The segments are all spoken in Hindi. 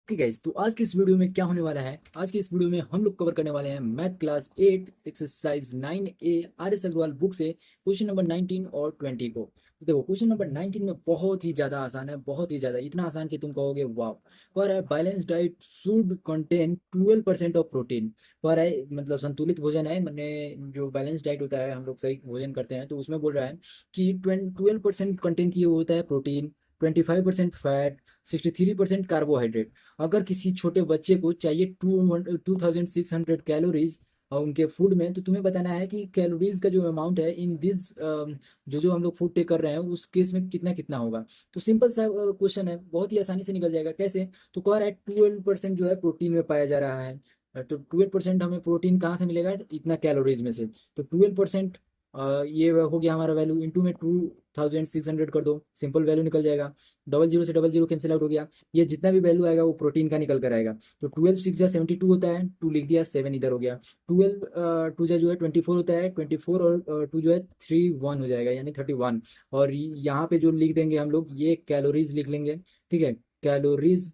ओके गाइस, तो आज की इस वीडियो में क्या होने वाला है। आज की इस वीडियो में हम लोग कवर करने वाले हैं math class 8 exercise 9A R S Agarwal book से क्वेश्चन नंबर 19 और 20 को। तो देखो, क्वेश्चन नंबर 19 में बहुत ही ज़्यादा आसान है, बहुत ही ज़्यादा, इतना आसान कि तुम कहोगे वाह। पर है balance diet should contain 12% of protein. पर है मतलब संतुलित भोजन है, मैंने जो बैलेंस डाइट होता है, हम लोग सही भोजन करते हैं, तो उसमें बोल रहा है कि 12% कंटेन किए हुए होता है प्रोटीन, 25% फैट, 63% कार्बोहाइड्रेट। अगर किसी छोटे बच्चे को चाहिए 2600 कैलोरीज और उनके फूड में, तो तुम्हें बताना है कि कैलोरीज का जो अमाउंट है इन दिस जो जो हम लोग फूड टेक कर रहे हैं उस केस में कितना कितना होगा। तो सिंपल सा क्वेश्चन है, बहुत ही आसानी से निकल जाएगा। कैसे? तो कह रहा है 12% जो है प्रोटीन में पाया जा रहा है। तो 12% हमें प्रोटीन कहाँ से मिलेगा? इतना कैलोरीज में से। तो 12% ये हो गया हमारा वैल्यू, इंटू में 2600 कर दो, सिंपल वैल्यू निकल जाएगा। डबल जीरो से डबल जीरो कैंसिल आउट हो गया। ये जितना भी वैल्यू आएगा वो प्रोटीन का निकल कर आएगा। तो 12 6 जा 72 होता है, 2 लिख दिया, 7 इधर हो गया। 12 2 जा जो है 24 होता है, 24 और 2 जो है 3 1 हो जाएगा, यानी 31। और यहाँ पे जो लिख देंगे हम लोग, ये कैलोरीज लिख लेंगे। ठीक है, कैलोरीज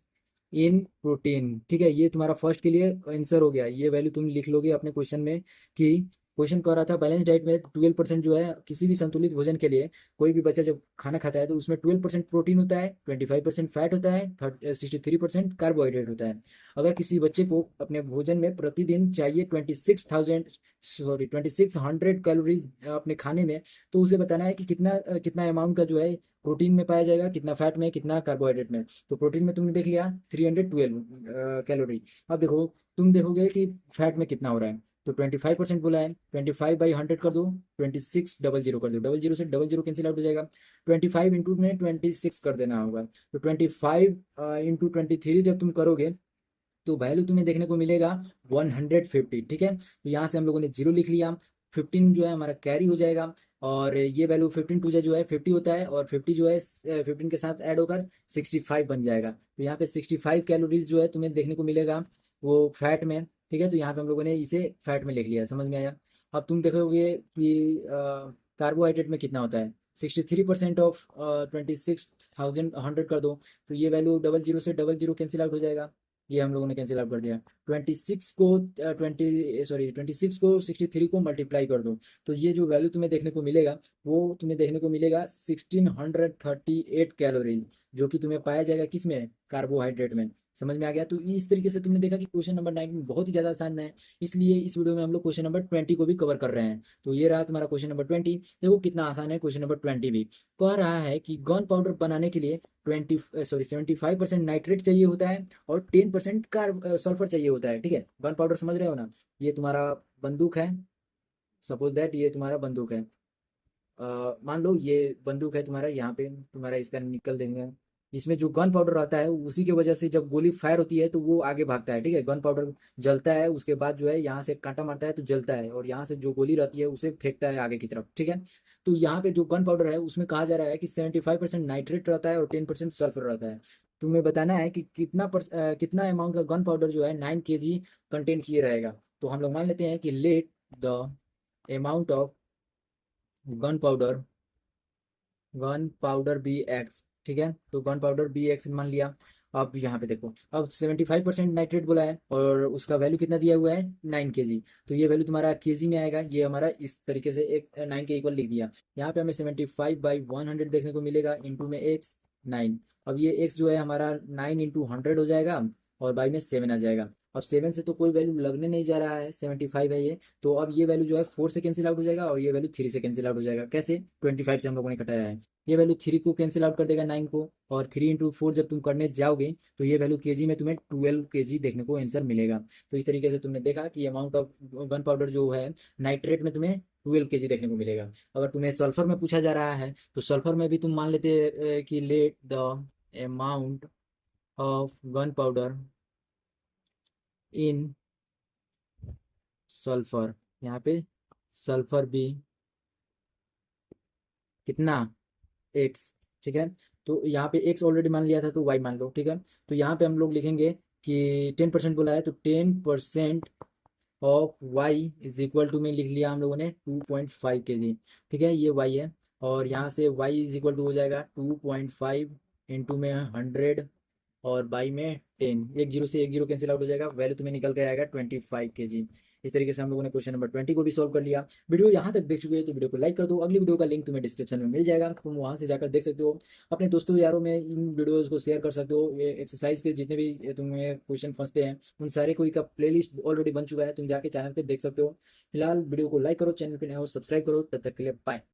इन प्रोटीन। ठीक है, ये तुम्हारा फर्स्ट के लिए आंसर हो गया। ये वैल्यू तुम लिख लोगे अपने क्वेश्चन में कि क्वेश्चन कह रहा था बैलेंस डाइट में 12% जो है किसी भी संतुलित भोजन के लिए, कोई भी बच्चा जब खाना खाता है तो उसमें 12% प्रोटीन होता है, 25% फैट होता है, 63% कार्बोहाइड्रेट होता है। अगर किसी बच्चे को अपने भोजन में प्रतिदिन चाहिए 2600 कैलोरीज अपने खाने में, तो उसे बताना है कि कितना कितना अमाउंट का जो है प्रोटीन में पाया जाएगा, कितना फैट में, कितना कार्बोहाइड्रेट में। तो प्रोटीन में तुमने देख लिया 312 कैलोरी। अब देखो, तुम देखोगे कि फैट में कितना हो रहा है। तो 25% बोला है, 25/100 कर दो, 2600 कर दो, डबल जीरो से डबल जीरो कैंसिल आउट हो जाएगा। 25 इंटू में 26 कर देना होगा। तो 25 इंटू 23 जब तुम करोगे तो वैल्यू तुम्हें देखने को मिलेगा 150। ठीक है, तो यहाँ से हम लोगों ने जीरो लिख लिया। 15 जो है हमारा कैरी हो जाएगा। और ये वैल्यू 15 टू जो है 50 होता है, और 50 जो है 15 के साथ ऐड होकर 65 बन जाएगा। तो यहाँ पे 65 कैलोरीज जो है तुम्हें देखने को मिलेगा वो फैट में। ठीक है, तो यहाँ पे हम लोगों ने इसे फैट में लिख लिया, समझ में आया। अब तुम देखोगे कि कार्बोहाइड्रेट में कितना होता है। 63% ऑफ 26,100 कर दो, तो ये वैल्यू डबल जीरो से डबल जीरो कैंसिल आउट हो जाएगा। ये हम लोगों ने कैंसिल आउट कर दिया। 26 को 26 को 63 को मल्टीप्लाई कर दो, तो ये जो वैल्यू तुम्हें देखने को मिलेगा वो तुम्हें देखने को मिलेगा 1638 कैलोरीज, जो कि तुम्हें पाया जाएगा किसमें? कार्बोहाइड्रेट में। समझ में आ गया? तो इस तरीके से तुमने देखा कि क्वेश्चन नंबर 19 बहुत ही ज़्यादा आसान है। इसलिए इस वीडियो में हम लोग क्वेश्चन नंबर 20 को भी कवर कर रहे हैं। तो ये रहा तुम्हारा क्वेश्चन नंबर 20। देखो कितना आसान है क्वेश्चन नंबर 20 भी। कह रहा है कि गन पाउडर बनाने के लिए 75% नाइट्रेट चाहिए होता है और 10% कार्ब सल्फर चाहिए होता है। ठीक है, गन पाउडर समझ रहे हो ना? ये तुम्हारा बंदूक है। सपोज दैट ये तुम्हारा बंदूक है। मान लो ये बंदूक है तुम्हारा, यहाँ पे तुम्हारा इसका निकल देंगे। इसमें जो गन पाउडर आता है उसी की वजह से जब गोली फायर होती है तो वो आगे भागता है। ठीक है, गन पाउडर जलता है, उसके बाद जो है यहाँ से कांटा मारता है तो जलता है, और यहाँ से जो गोली रहती है उसे फेंकता है आगे की तरफ। ठीक है, तो यहाँ पे जो गन पाउडर है उसमें कहा जा रहा है कि 75% नाइट्रेट रहता है और 10% सल्फर रहता है। तुम्हें बताना है कि कितना अमाउंट का गन पाउडर जो है 9 kg कंटेन किए रहेगा। तो हम लोग मान लेते हैं कि let the amount of gunpowder be X. ठीक है, तो गन पाउडर बी एक्स मान लिया। अब यहाँ पे देखो, अब 75% नाइट्रेट बोला है और उसका वैल्यू कितना दिया हुआ है? 9 kg। तो ये वैल्यू तुम्हारा केजी में आएगा। ये हमारा इस तरीके से एक 9 के इक्वल लिख दिया। यहाँ पे हमें 75/100 देखने को मिलेगा, इंटू में एक्स 9। अब ये एक्स जो है हमारा 9 × 100 हो जाएगा, और बाई में 7 आ जाएगा। अब 7 से तो कोई वैल्यू लगने नहीं जा रहा है, 75 है ये। तो अब ये वैल्यू जो है 4 से कैंसिल आउट हो जाएगा, और ये वैल्यू 3 से कैंसिल आउट हो जाएगा। कैसे? 25 से हम लोगों ने घटाया है। ये वैल्यू 3 को कैंसिल आउट कर देगा 9 को, और 3 × 4 जब तुम करने जाओगे तो ये वैल्यू केजी में तुम्हें 12 kg देखने को आंसर मिलेगा। तो इस तरीके से तुमने देखा कि अमाउंट ऑफ गन पाउडर जो है नाइट्रेट में तुम्हें 12 kg देखने को मिलेगा। अगर तुम्हें सल्फर में पूछा जा रहा है तो सल्फर में भी तुम मान लेते कि let the amount of gun powder in sulphur. यहाँ पे सल्फर भी कितना? एक्स। ठीक है, तो यहाँ पे एक्स ऑलरेडी मान लिया था तो वाई मान लो। ठीक है, तो यहाँ पे हम लोग लिखेंगे कि 10% बोला है तो 10% of y is equal to में लिख लिया हम लोगों ने 2.5 kg। ठीक है, ये वाई है। और यहाँ से वाई इज इक्वल टू हो जाएगा 2.5 इंटू में 100, और बाई में 10, एक जीरो से एक जीरो कैंसिल आउट हो जाएगा, वैल्यू तुम्हें निकल के आएगा 25 kg। इस तरीके से हम लोगों ने क्वेश्चन नंबर 20 को भी सॉल्व कर लिया। वीडियो यहाँ तक देख चुके हैं तो वीडियो को लाइक कर दो। अगली वीडियो का लिंक तुम्हें डिस्क्रिप्शन में मिल जाएगा, तुम वहाँ से जाकर देख सकते हो। अपने दोस्तों यारों में इन वीडियोज़ को शेयर कर सकते हो। ये एक्सरसाइज के जितने भी तुम्हें क्वेश्चन फंसते हैं उन सारे कोई का प्लेलिस्ट ऑलरेडी बन चुका है, तुम जाके चैनल पे देख सकते हो। फिलहाल वीडियो को लाइक करो, चैनल पे नए हो सब्सक्राइब करो। तब तक के लिए बाय।